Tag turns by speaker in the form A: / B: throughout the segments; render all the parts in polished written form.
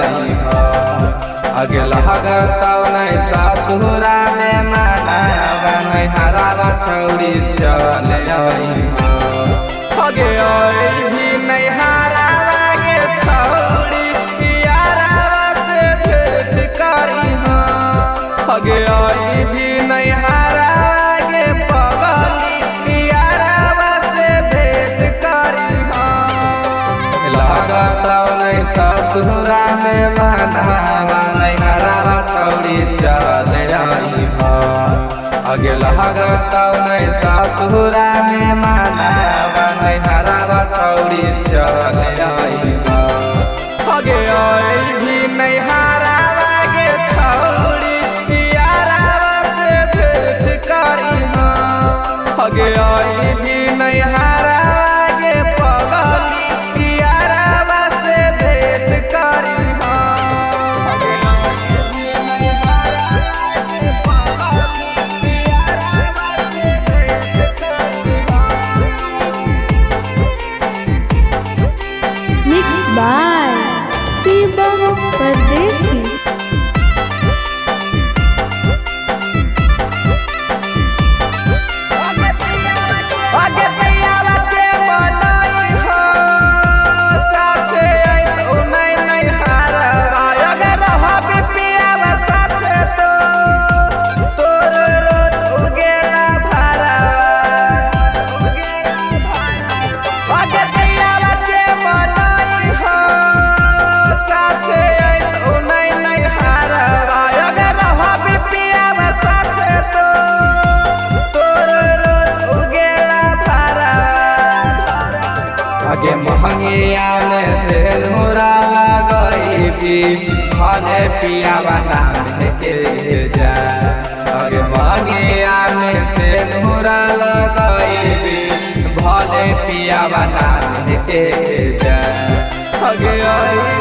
A: आई हो आगे लगता नहीं ससुरा में मनावा नहीं हरावा छौड़ी चल आई हो आगे भी नहीं हरावा के छौड़ी यारावा से भेंट करी हो आगे भी नहीं हरावा के पगली यारावा से भेंट करी हो लगता नहीं ससुरा में मनावा नहीं हरावा छौड़ी चल आई हो आगे लगता नहीं ससुरा में मनावा नहीं हरावा छौड़ी चल आई हो आगे भी नहीं हरावा के छौड़ी यारावा से भेंट करी हो आगे भी नहीं हरावा के पगली यारावा से भेंट करी हो आगे भी नहीं हरावा के पगली यारावा से भेंट करी हो।
B: मिक्स बाय शिवम परदेसी।
A: आगे पियावा के बनाई हो साथे आई तो नहीं नहीं हरावा आगे रहबी पियावा साथे तो तोर रोज उगेला भरावा आगे पियावा के बनाई हो साथे आई तो नहीं नहीं हरावा आगे रहबी पियावा साथे तो तोर रोज उगेला आगे महंगिया में से नूरा लगई भी भले पियावा नाम के जा आगे महंगिया में से नूरा लगई भी भले पियावा नाम के जा आगे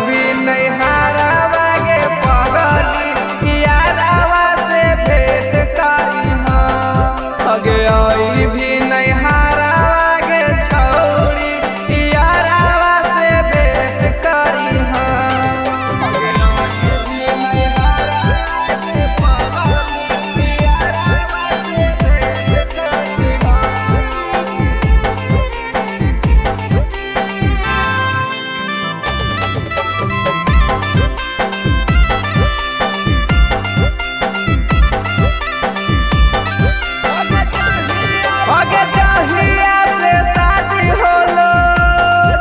A: भी नहीं हरावा के पगली यारावा से भेंट करी हो आगे भी नहीं हरावा के छौड़ी यारावा से भेंट करी हो आगे भी नहीं हरावा के पगली यारावा से भेंट करी हो। आगे जहिया से शादी होलो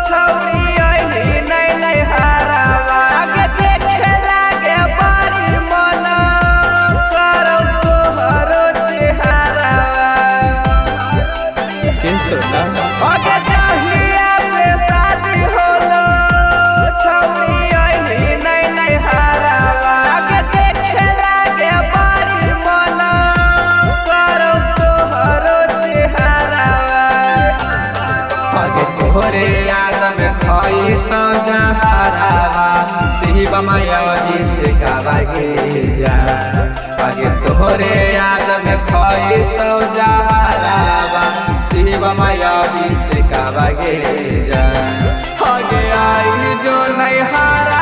A: छौड़ी आइली नहीं नहीं हरावा आगे देखे लागे बड़ी मन करो तोहरो चेहरावा आगे जहिया से शादी होलो छौड़ी आइली नहीं नहीं हरावा आगे देखे लागे बड़ी मन करो तोहरो चेहरावा आगे तोहरे याद में खोई तो जहरावा शिव माया जी से गावागे जा आगे तोहरे याद में खोई तो जहरावा शिव माया जी से गावागे जा आगे आई जो नहीं हारा